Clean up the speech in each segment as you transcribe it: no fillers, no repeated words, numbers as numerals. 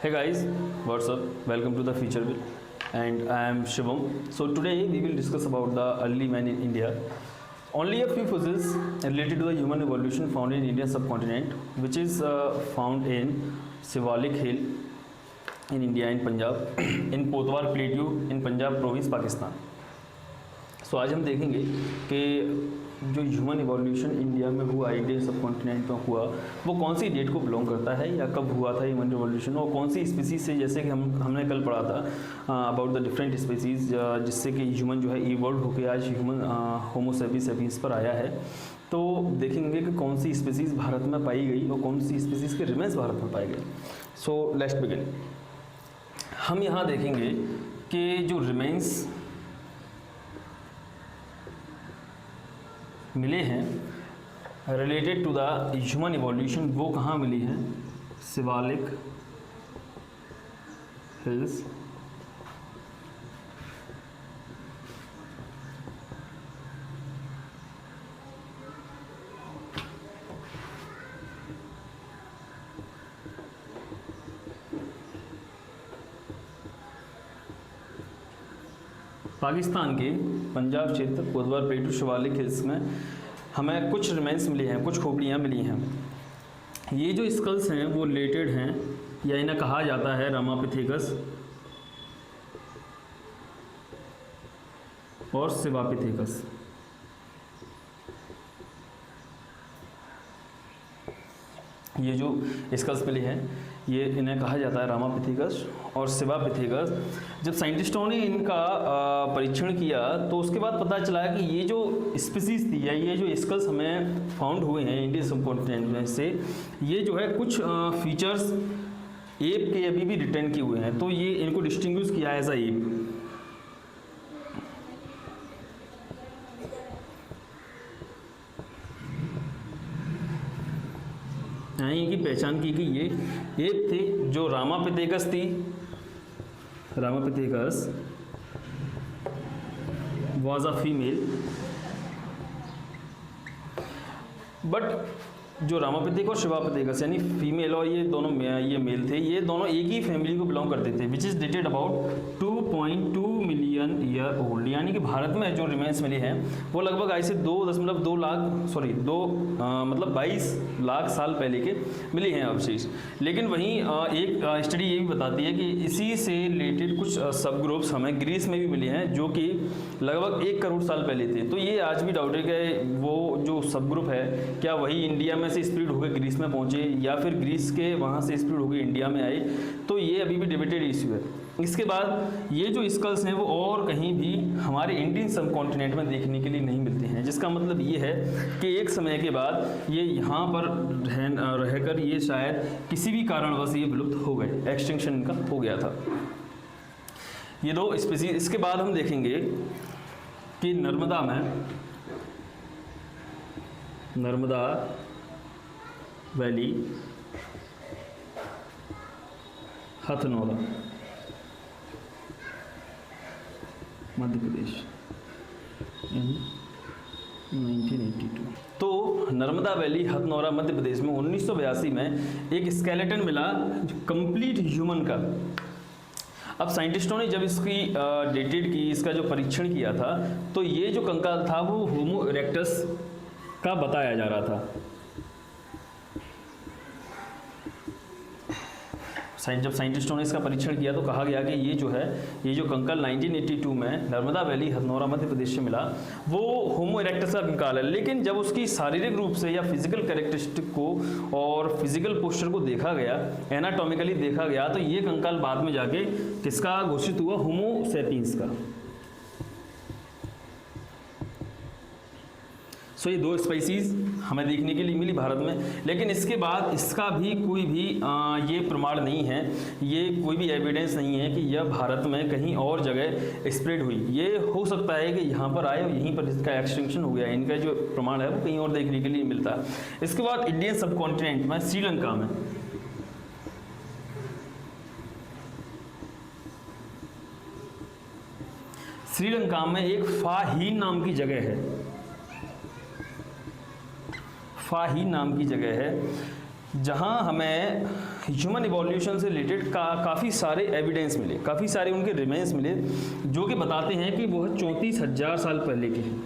Hey guys, what's up? Welcome to the Future Will, and I am Shivam. So today we will discuss about the early man in India. Only a few fossils related to the human evolution found in Indian subcontinent, which is found in Siwalik Hill in India, in Punjab, in Potwar Plateau in Punjab province, Pakistan. सो आज हम देखेंगे कि जो human evolution India में हुआ, Indian subcontinent में हुआ, वो कौन सी डेट को बिलोंग करता है या कब हुआ था ह्यूमन इवोल्यूशन, और कौन सी स्पीसीज से, जैसे कि हमने कल पढ़ा था अबाउट द डिफरेंट स्पीसीज, जिससे कि ह्यूमन जो है इवॉल्व होकर आज ह्यूमन होमो सेपियंस पर आया है। तो देखेंगे कि कौन सी स्पीसीज भारत में पाई गई और कौन सी स्पीसीज के रिमेन्स भारत में पाए गए। So let's begin. हम यहाँ देखेंगे कि जो रिमेन्स मिले हैं related to the human evolution, वो कहाँ मिली हैं? शिवालिक हिल्स, पाकिस्तान के पंजाब क्षेत्र पोद्वार प्लेटू शिवालिक हिल्स में हमें कुछ रिमेन्स मिले हैं, कुछ खोपड़ियाँ मिली हैं। ये जो स्कल्स हैं वो रिलेटेड हैं या इन्हें कहा जाता है रामापिथेकस और शिवापिथेकस। ये जो स्कल्स मिले हैं ये इन्हें कहा जाता है रामापिथेकस और शिवापिथेकस। जब साइंटिस्टों ने इनका परीक्षण किया तो उसके बाद पता चला कि ये जो स्पीसीज थी या ये जो स्कल्स हमें फाउंड हुए हैं इंडियन सबकॉन्टिनेंट में से, ये जो है कुछ फीचर्स एप के अभी भी रिटेन किए हुए हैं, तो ये इनको डिस्टिंग्विश किया एज अ एप। इनकी पहचान की कि ये एप थी जो रामापिथेकस थी। Ramapithecus was a female, but जो रामापिथेकस और शिवापिथेकस यानी फीमेल और ये दोनों ये मेल थे, ये दोनों एक ही फैमिली को बिलोंग करते थे, which is dated about 2.2 million year old. यानी कि भारत में जो रिमेन्स मिली हैं वो लगभग ऐसे 2.2 लाख मतलब 22 लाख साल पहले के मिली हैं अवशेष। लेकिन वहीं एक स्टडी ये भी बताती है कि इसी से रिलेटेड कुछ सब ग्रुप्स हमें ग्रीस में भी मिले हैं जो कि लगभग 1 करोड़ साल पहले थे। तो ये आज भी डाउटेड है वो जो सब ग्रुप है क्या वही इंडिया में से स्प्लिट होकर ग्रीस में पहुंचे या फिर ग्रीस के वहाँ से स्प्लिट होकर इंडिया में आए, तो ये अभी भी डिबेटेड इश्यू है। इसके बाद ये जो स्कल्स हैं वो और कहीं भी हमारे इंडियन सबकॉन्टिनेंट में देखने के लिए नहीं मिलते हैं, जिसका मतलब ये है कि एक समय के बाद ये यहाँ पर रहकर ये शायद किसी भी कारणवश ये विलुप्त हो गए, एक्सटिंक्शन इनका हो गया था। ये दो स्पीसीज। इसके बाद हम देखेंगे कि नर्मदा वैली, हथनोरा, मध्य प्रदेश, 1982। तो नर्मदा वैली, हथनोरा, मध्य प्रदेश में 1982 में एक स्केलेटन मिला कंप्लीट ह्यूमन का। अब साइंटिस्टों ने जब इसकी डेटेड की, इसका जो परीक्षण किया था, तो ये जो कंकाल था वो होमो इरेक्टस का बताया जा रहा था। जब साइंटिस्टों ने इसका परीक्षण किया तो कहा गया कि ये जो है, ये जो कंकाल 1982 में नर्मदा वैली, हथनोरा, मध्य प्रदेश से मिला वो होमो इरेक्टस का कंकाल है। लेकिन जब उसकी शारीरिक रूप से या फिजिकल कैरेक्टरिस्टिक को और फिजिकल पोस्चर को देखा गया, एनाटॉमिकली देखा गया, तो ये कंकाल बाद में जाके किसका घोषित हुआ? होमो सेपियंस का। सो ये दो स्पीसीज हमें देखने के लिए मिली भारत में, लेकिन इसके बाद इसका भी कोई भी ये प्रमाण नहीं है, ये कोई भी एविडेंस नहीं है कि यह भारत में कहीं और जगह स्प्रेड हुई। ये हो सकता है कि यहाँ पर आए और यहीं पर इसका एक्सटिंक्शन हो गया, इनका जो प्रमाण है वो कहीं और देखने के लिए मिलता है। इसके बाद इंडियन सबकॉन्टिनेंट में श्रीलंका में श्रीलंका में एक फाहीन नाम की जगह है, फाहीन नाम की जगह है, जहां हमें ह्यूमन इवोल्यूशन से रिलेटेड काफ़ी सारे एविडेंस मिले, काफ़ी सारे उनके रिमेन्स मिले जो कि बताते हैं कि वो 34,000 साल पहले के हैं।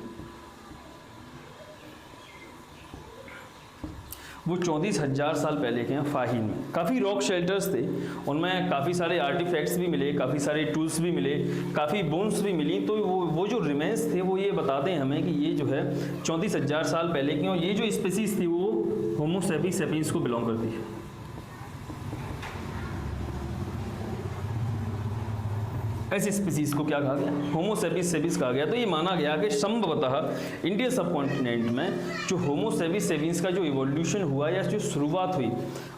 वो 34,000 साल पहले के हैं। फाहिन में काफ़ी रॉक शेल्टर्स थे, उनमें काफ़ी सारे आर्टिफैक्ट्स भी मिले, काफ़ी सारे टूल्स भी मिले, काफ़ी बोन्स भी मिली। तो वो जो रिमेन्स थे वो ये बताते हैं हमें कि ये जो है 34,000 साल पहले की, और ये जो स्पीसीज थी वो होमो सेपियंस को बिलोंग करती है। ऐसी स्पीसीज को क्या कहा गया? होमो सेपियंस कहा गया। तो ये माना गया कि संभवतः इंडियन सब कॉन्टिनेंट में जो होमो सेपियंस का जो इवोल्यूशन हुआ या जो शुरुआत हुई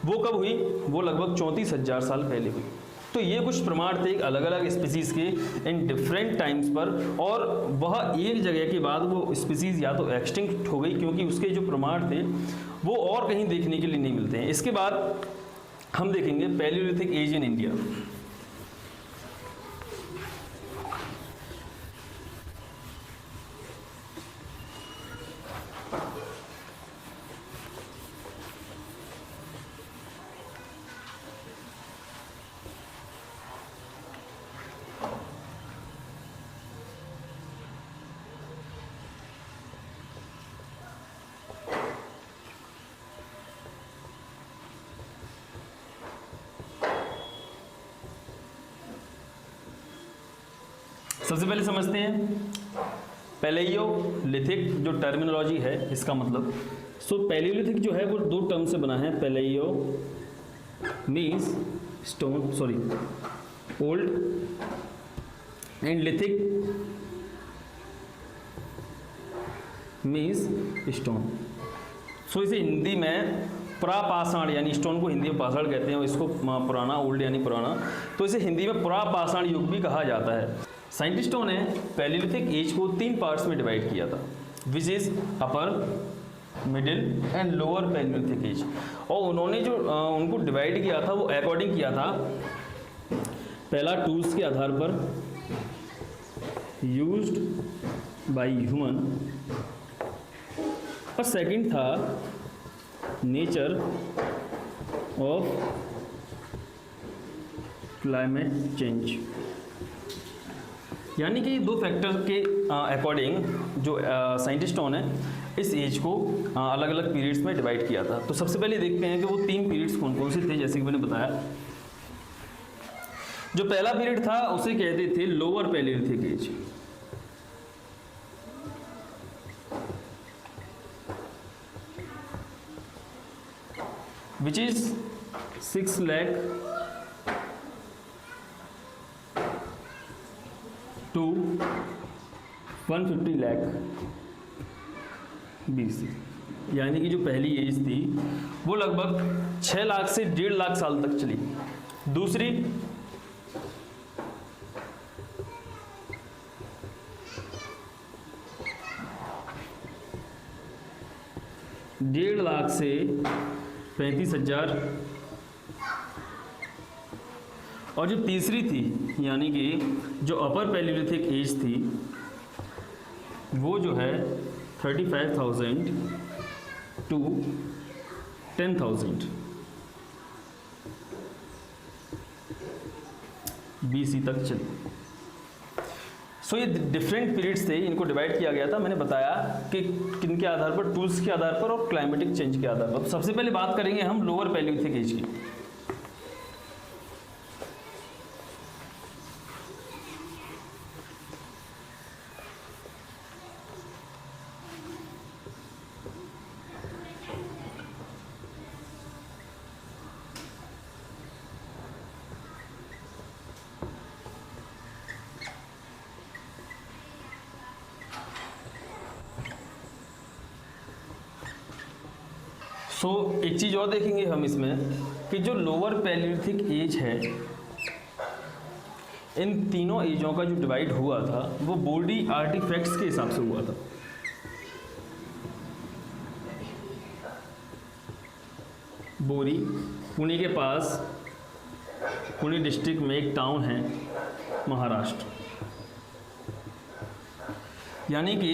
वो कब हुई? वो लगभग 34,000 साल पहले हुई। तो ये कुछ प्रमाण थे अलग अलग स्पीसीज के इन डिफरेंट टाइम्स पर, और वह एक जगह के बाद वो स्पीसीज या तो एक्सटिंक्ट हो गई क्योंकि उसके जो प्रमाण थे वो और कहीं देखने के लिए नहीं मिलते हैं। इसके बाद हम देखेंगे पैलियोलिथिक एज इन इंडिया। सबसे पहले समझते हैं पैलेयोलिथिक जो टर्मिनोलॉजी है इसका मतलब। सो पैलेयोलिथिक जो है वो दो टर्म से बना है। Palaeo means stone, sorry old, and lithic means stone. So इसे हिंदी में पुरापाषाण, यानी स्टोन को हिंदी में पाषाण कहते हैं, इसको पुराना, ओल्ड यानी पुराना, तो इसे हिंदी में पुरापाषाण युग भी कहा जाता है। साइंटिस्टों ने पैलियोलिथिक एज को 3 पार्ट्स में डिवाइड किया था, which is upper, middle and lower palaeolithic age. और उन्होंने जो उनको डिवाइड किया था वो अकॉर्डिंग किया था, पहला टूल्स के आधार पर, यूज्ड बाय ह्यूमन, और सेकंड था नेचर ऑफ क्लाइमेट चेंज। यानी कि दो फैक्टर के अकॉर्डिंग जो साइंटिस्टों ने इस एज को अलग अलग पीरियड्स में डिवाइड किया था। तो सबसे पहले देखते हैं कि वो 3 पीरियड्स कौन कौन से थे। जैसे कि मैंने बताया, जो पहला पीरियड था उसे कहते थे lower palaeolithic age. Which is 6 lakh to 150 lakh BC। यानी कि जो पहली एज थी वो लगभग 6 लाख से 1.5 लाख साल तक चली। दूसरी 1.5 लाख से 35,000, और जो तीसरी थी यानी कि जो अपर पैलियोलिथिक एज थी वो जो है 35,000 to 10,000 BC तक चली। सो ये डिफरेंट पीरियड्स थे, इनको डिवाइड किया गया था। मैंने बताया कि किन के आधार पर, टूल्स के आधार पर और क्लाइमेटिक चेंज के आधार पर। तो सबसे पहले बात करेंगे हम लोअर पैलियोलिथिक एज की। सो एक चीज़ और देखेंगे हम इसमें कि जो लोअर पैलियोलिथिक एज है, इन तीनों एजों का जो डिवाइड हुआ था वो बॉडी आर्टिफैक्ट्स के हिसाब से हुआ था। बोरी, पुणे के पास, पुणे डिस्ट्रिक्ट में एक टाउन है, महाराष्ट्र। यानी कि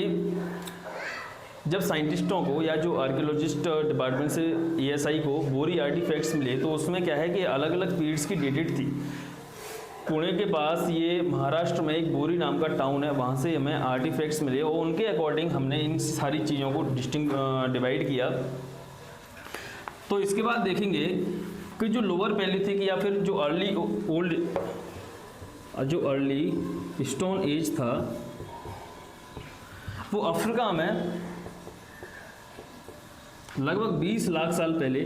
जब साइंटिस्टों को या जो आर्कियोलॉजिस्ट डिपार्टमेंट से ASI को बोरी आर्टिफैक्ट्स मिले तो उसमें क्या है कि अलग अलग पीरियड्स की डेटेड थी। पुणे के पास ये महाराष्ट्र में एक बोरी नाम का टाउन है, वहाँ से हमें आर्टिफैक्ट्स मिले और उनके अकॉर्डिंग हमने इन सारी चीज़ों को डिवाइड किया। तो इसके बाद देखेंगे कि जो लोअर पैलियोलिथिक या फिर जो अर्ली स्टोन एज था वो अफ्रीका में लगभग 20 लाख साल पहले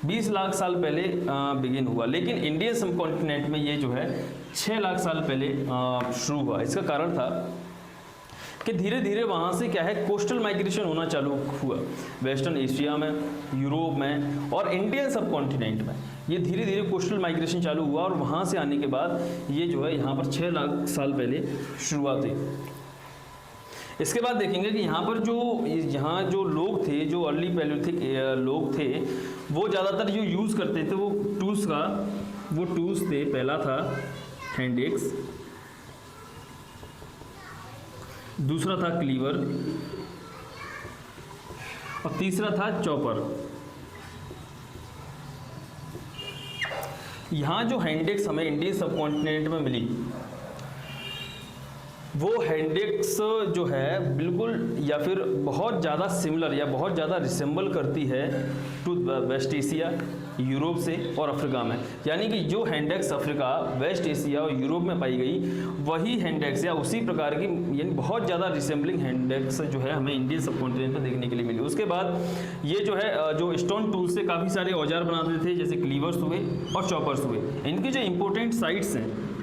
20 लाख साल पहले बिगिन हुआ, लेकिन इंडियन सब कॉन्टिनेंट में ये जो है 6 लाख साल पहले शुरू हुआ। इसका कारण था कि धीरे धीरे वहाँ से क्या है कोस्टल माइग्रेशन होना चालू हुआ वेस्टर्न एशिया में, यूरोप में और इंडियन सब कॉन्टिनेंट में। ये धीरे धीरे कोस्टल माइग्रेशन चालू हुआ और वहाँ से आने के बाद ये जो है यहाँ पर 6 लाख साल पहले शुरुआत हुई। इसके बाद देखेंगे कि यहाँ पर यहाँ जो लोग थे, जो अर्ली पैलियोलिथिक लोग थे, वो ज़्यादातर जो यूज़ करते थे वो टूल्स थे। पहला था हैंड एक्स, दूसरा था क्लीवर और तीसरा था चॉपर। यहाँ जो हैंड एक्स हमें इंडियन सब कॉन्टिनेंट में मिली वो हैंडेक्स जो है बिल्कुल या फिर बहुत ज़्यादा सिमिलर या बहुत ज़्यादा रिसेंबल करती है टू वेस्ट एशिया, यूरोप से और अफ्रीका में। यानी कि जो हैंडेक्स अफ्रीका, वेस्ट एशिया और यूरोप में पाई गई वही हैंडेक्स या उसी प्रकार की यानी बहुत ज़्यादा रिसेंबलिंग हैंडेक्स जो है हमें इंडियन सब कॉन्टिनेंट में देखने के लिए मिली। उसके बाद ये जो है जो स्टोन टूल से काफ़ी सारे औजार बनाते थे, जैसे क्लीवर्स हुए और चॉपर्स हुए। इनकी जो इम्पोर्टेंट साइट्स हैं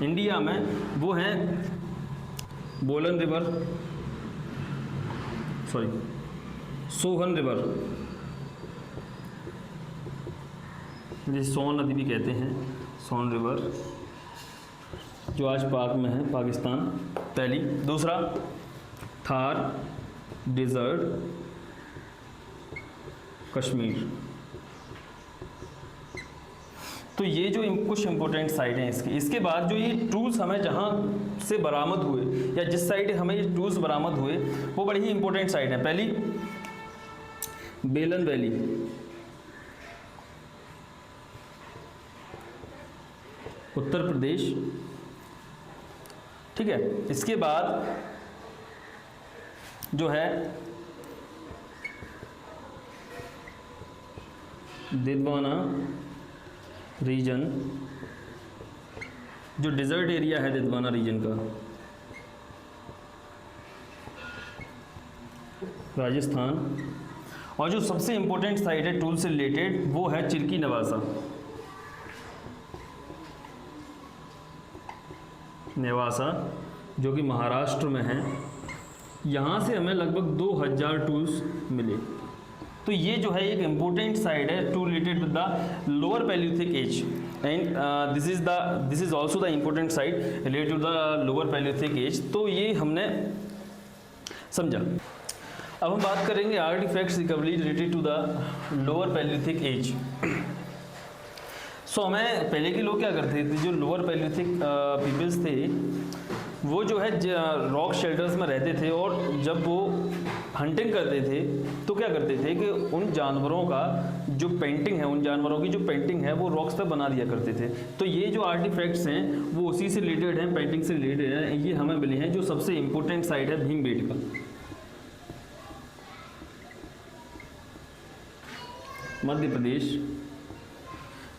इंडिया में वो हैं सोहन रिवर, जिसे सोन नदी भी कहते हैं, सोन रिवर जो आज पाक में है, पाकिस्तान पहली। दूसरा थार डेजर्ट, कश्मीर। तो ये जो कुछ इंपॉर्टेंट साइट हैं इसके बाद जो ये टूल्स हमें जहाँ से बरामद हुए या जिस साइड हमें ये टूल्स बरामद हुए वो बड़ी ही इंपॉर्टेंट साइट है। पहली बेलन वैली, उत्तर प्रदेश, ठीक है। इसके बाद जो है दिद्वाना रीजन, जो डिजर्ट एरिया है दिद्वाना रीजन का, राजस्थान। और जो सबसे इंपॉर्टेंट साइट है टूल से रिलेटेड वो है चिरकी नेवासा जो कि महाराष्ट्र में है। यहाँ से हमें लगभग 2000 टूल्स मिले। तो ये जो है एक इम्पोर्टेंट साइड है to related with the lower palaeolithic age and this is also the important side related to the lower palaeolithic age. तो ये हमने समझा। अब हम बात करेंगे artefacts recovery related to the lower palaeolithic age. So हमें पहले के लोग क्या करते थे, जो लोअर पैलियोलिथिक पीपल्स थे वो जो है रॉक शेल्टर्स में रहते थे और जब वो हंटिंग करते थे तो क्या करते थे कि उन जानवरों का जो पेंटिंग है, उन जानवरों की जो पेंटिंग है वो रॉक्स पे बना दिया करते थे। तो ये जो आर्टिफैक्ट्स हैं वो उसी से रिलेटेड हैं, पेंटिंग से रिलेटेड हैं। ये हमें मिले हैं। जो सबसे इम्पोर्टेंट साइट है भीमबेटका, मध्य प्रदेश,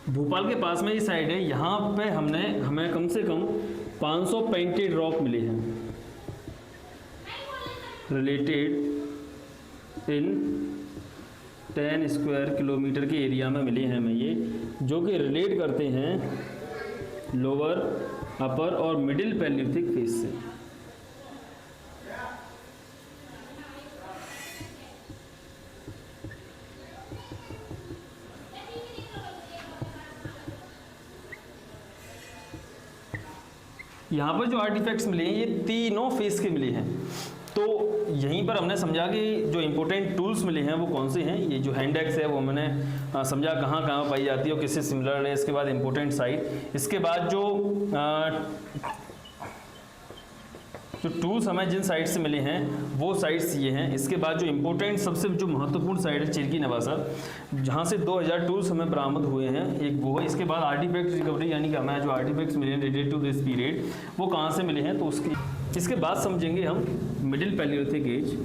भोपाल के पास में ये साइड है। यहाँ पे हमें कम से कम 500 पेंटेड रॉक मिले हैं रिलेटेड इन 10 स्क्वायर किलोमीटर के एरिया में मिले हैं हमें ये, जो कि रिलेट करते हैं लोअर, अपर और मिडिल पैलियोलिथिक फेज से। यहाँ पर जो आर्टिफैक्ट्स मिले हैं ये तीनों फेज के मिले हैं। तो यहीं पर हमने समझा कि जो इम्पोर्टेंट टूल्स मिले हैं वो कौन से हैं। ये जो हैंड एक्स है वो मैंने समझा कहाँ कहाँ पाई जाती है और किससे सिमिलर है। इसके बाद इम्पोर्टेंट साइट, इसके बाद जो टूल्स हमें जिन साइट से मिले हैं वो साइट्स ये हैं। इसके बाद जो इम्पोर्टेंट सबसे जो महत्वपूर्ण साइट है चिरकी नवासा, जहाँ से 2000 टूल्स हमें बरामद हुए हैं, एक वो है। इसके बाद आर्टिफैक्ट रिकवरी, यानी कि हमें जो आर्टिफैक्ट्स मिले रिलेटेड टू दिस पीरियड वो कहाँ से मिले हैं, तो इसके बाद समझेंगे हम मिडिल पैलियोलिथिक एज।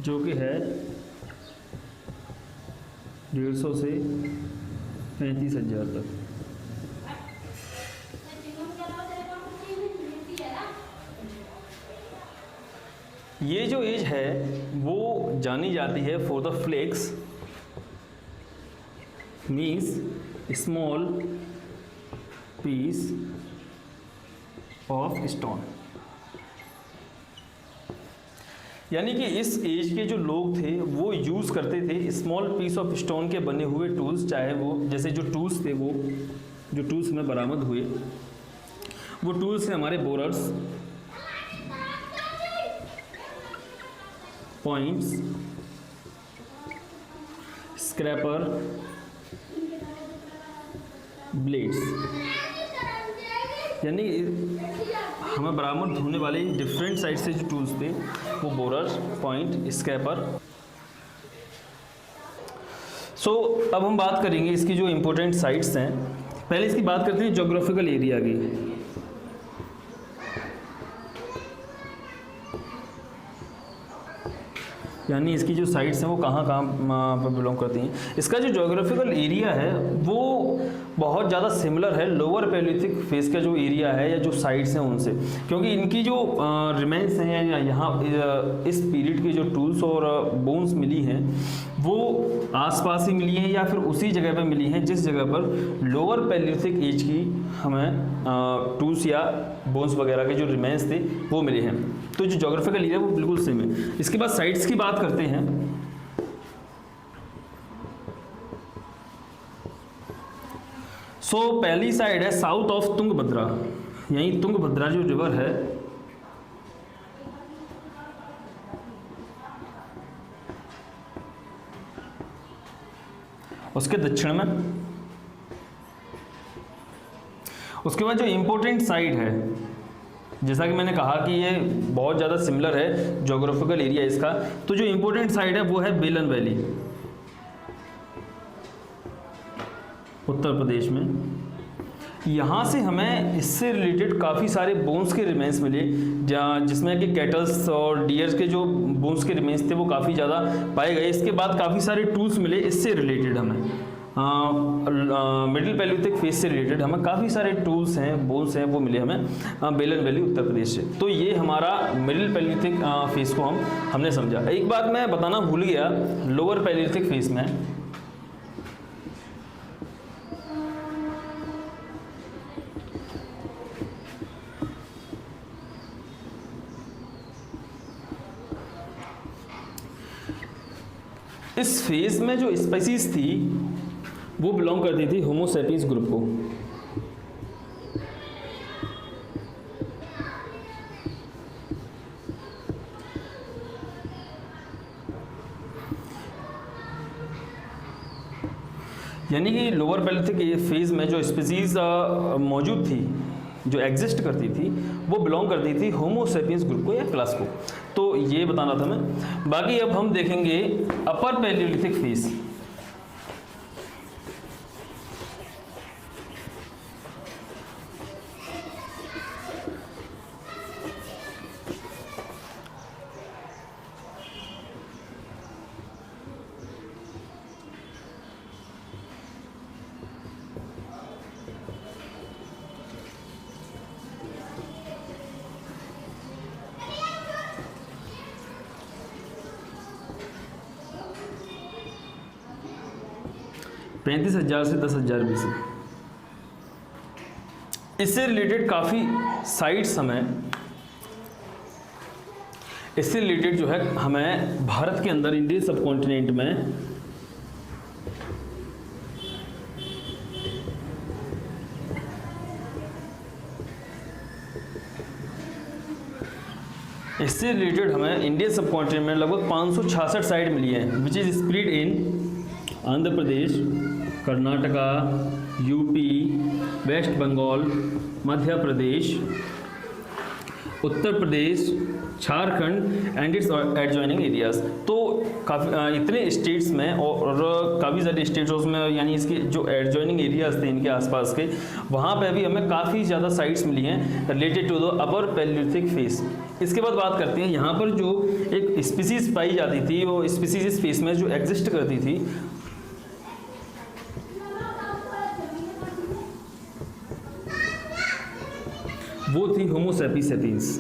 जो कि है 150 से 35,000 तक। ये जो एज है वो जानी जाती है for the flakes, means small piece of stone. यानी कि इस एज के जो लोग थे वो यूज़ करते थे स्मॉल पीस ऑफ स्टोन के बने हुए टूल्स, चाहे वो जैसे जो टूल्स थे वो जो टूल्स में बरामद हुए वो टूल्स हैं हमारे बोरर्स, पॉइंट्स, स्क्रैपर, ब्लेड्स। यानी हमें बरामद होने वाले डिफरेंट साइड से जो टूल्स थे वो बोरर, पॉइंट, स्क्रैपर। सो अब हम बात करेंगे इसकी जो इम्पोर्टेंट साइट्स हैं। पहले इसकी बात करते हैं ज्योग्राफिकल एरिया की। यानी इसकी जो साइट्स हैं वो कहाँ कहाँ पर बिलोंग करती हैं। इसका जो ज्योग्राफिकल एरिया है वो बहुत ज़्यादा सिमिलर है लोअर पैलियोलिथिक फेज का जो एरिया है या जो साइट्स हैं उनसे, क्योंकि इनकी जो रिमेन्स हैं या यहाँ इस पीरियड के जो टूल्स और बोन्स मिली हैं वो आसपास ही मिली हैं या फिर उसी जगह पर मिली हैं जिस जगह पर लोअर पैलियोलिथिक एज की हमें टूल्स या बोन्स वगैरह के जो रिमेन्स थे वो मिले हैं। तो जो ज्योग्राफिकल एरिया वो बिल्कुल सेम है। इसके बाद साइट्स की बात करते हैं। पहली साइड है साउथ ऑफ तुंगभद्रा, यही तुंगभद्रा जो रिवर है उसके दक्षिण में। उसके बाद जो इंपॉर्टेंट साइट है, जैसा कि मैंने कहा कि ये बहुत ज़्यादा सिमिलर है ज्योग्राफिकल एरिया इसका, तो जो इंपॉर्टेंट साइट है वो है बेलन वैली, उत्तर प्रदेश में। यहाँ से हमें इससे रिलेटेड काफ़ी सारे बोन्स के रिमेन्स मिले, जिसमें कि कैटल्स और डियर्स के जो बोन्स के रिमेन्स थे वो काफ़ी ज़्यादा पाए गए। इसके बाद काफ़ी सारे टूल्स मिले इससे रिलेटेड हमें, मिडिल पैलियोलिथिक फेज से रिलेटेड हमें काफ़ी सारे टूल्स हैं, बोन्स हैं, वो मिले हमें बेलन वैली उत्तर प्रदेश से। तो ये हमारा मिडिल पैलियोलिथिक फेज को हमने समझा। एक बात मैं बताना भूल गया, लोअर पैलियोलिथिक फेज में इस फेज में जो स्पीसीज थी वो बिलोंग करती थी होमो सैपियंस ग्रुप को। यानी कि लोअर पैलियोलिथिक फेज में जो स्पीसीज मौजूद थी, जो एग्जिस्ट करती थी, वो बिलोंग करती थी होमो सैपियंस ग्रुप को या क्लास को। तो ये बताना था मैं। बाकी अब हम देखेंगे अपर पैलियोलिथिक फेज। पैंतीस 10,000 से 10,000 BC। इससे रिलेटेड काफ़ी साइट्स हमें इससे रिलेटेड जो है हमें भारत के अंदर इंडियन सब कॉन्टिनेंट में इससे रिलेटेड हमें इंडियन सब कॉन्टिनेंट में लगभग 566 साइट मिली है, which is split in Andhra Pradesh, Karnataka, UP, West Bengal, Madhya Pradesh, Uttar Pradesh, Jharkhand and its adjoining areas. तो काफ़ी इतने स्टेट्स में और काफ़ी सारे स्टेट्स में, यानी इसके जो एडजॉइनिंग एरियाज थे इनके आसपास के, वहाँ पे भी हमें काफ़ी ज़्यादा साइट्स मिली हैं related to the upper palaeolithic phase. इसके बाद बात करते हैं यहाँ पर जो एक स्पीसीज पाई जाती थी, वो स्पीसीज इस फेस में जो एग्जिस्ट करती थी, वो थी होमो सैपियंस सैपियंस।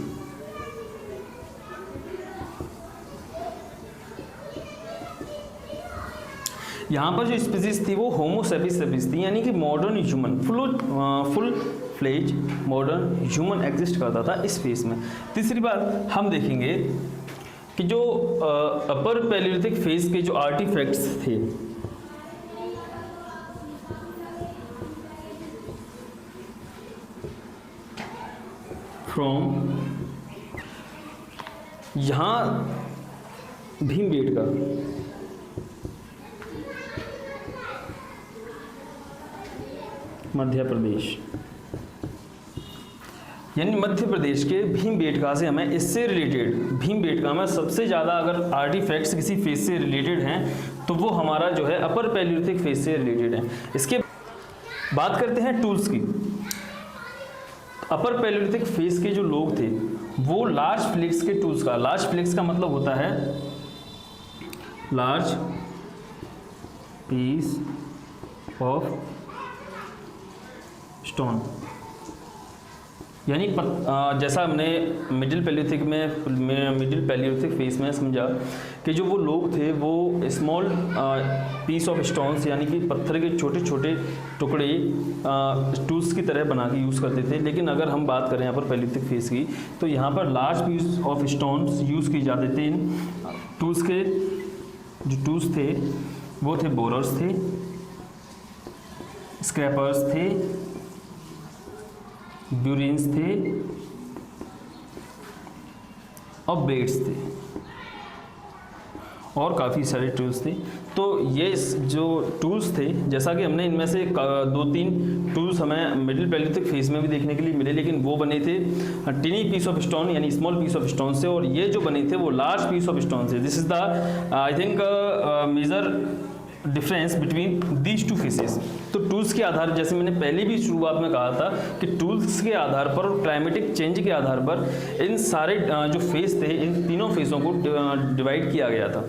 यहाँ पर जो स्पीसीज थी वो होमो सैपियंस सैपियंस थी, यानी कि modern human, full fledge modern human exist करता था इस फेस में। तीसरी बात हम देखेंगे कि जो अपर पैलियोलिथिक फेस के जो आर्टिफैक्ट्स थे, फ्रॉम यहाँ भीमबेटका, मध्य प्रदेश, यानी मध्य प्रदेश के भीमबेटका से हमें इससे रिलेटेड, भीमबेटका में सबसे ज़्यादा अगर आर्टिफैक्ट्स किसी फेस से रिलेटेड हैं तो वो हमारा जो है अपर पैलियोलिथिक फेस से रिलेटेड है। इसके बात करते हैं टूल्स की। अपर पैलियोलिथिक फेस के जो लोग थे वो लार्ज फ्लेक्स के टूल्स का, लार्ज फ्लेक्स का मतलब होता है लार्ज पीस ऑफ स्टोन, यानी जैसा हमने मिडिल पैलियोलिथिक फेस में समझा कि जो वो लोग थे वो स्मॉल पीस ऑफ स्टोन्स, यानी कि पत्थर के छोटे छोटे टुकड़े टूल्स की तरह बना के यूज़ करते थे। लेकिन अगर हम बात करें यहाँ पर पैलियोलिथिक फेस की, तो यहाँ पर large piece of stones use किए जाते थे। इन टूल्स के जो टूल्स थे वो थे बोरर्स थे, स्क्रैपर्स थे, ब्यूरिन्स थे और ब्लेड्स थे और काफ़ी सारे टूल्स थे। तो ये जो टूल्स थे, जैसा कि हमने इनमें से 2-3 टूल्स हमें मिडिल पैलियोलिथिक फेस में भी देखने के लिए मिले, लेकिन वो बने थे टिनी पीस ऑफ स्टोन, यानी स्मॉल पीस ऑफ स्टोन से, और ये जो बने थे वो लार्ज पीस ऑफ स्टोन से। This is the I think major difference between these two phases. तो टूल्स के आधार, जैसे मैंने पहले भी शुरुआत में कहा था कि टूल्स के आधार पर और क्लाइमेटिक चेंज के आधार पर इन सारे जो फेस थे, इन तीनों फेसों को डिवाइड किया गया था।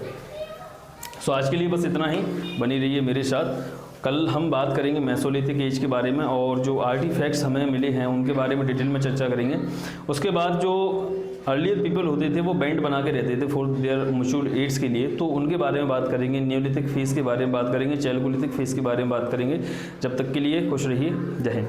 सो आज के लिए बस इतना ही, बनी रहिए मेरे साथ। कल हम बात करेंगे मेसोलिथिक एज के बारे में और जो आर्टिफैक्ट्स हमें मिले हैं उनके बारे में डिटेल में चर्चा करेंगे। उसके बाद जो अर्लियर पीपल होते थे वो बैंड बना के रहते थे फॉर देयर मैच्योर एड्स के लिए, तो उनके बारे में बात करेंगे। नियोलिथिक फेस के बारे में बात करेंगे, चैल्कोलिथिक फेस के बारे में बात करेंगे। जब तक के लिए खुश रहिए, जय हिंद।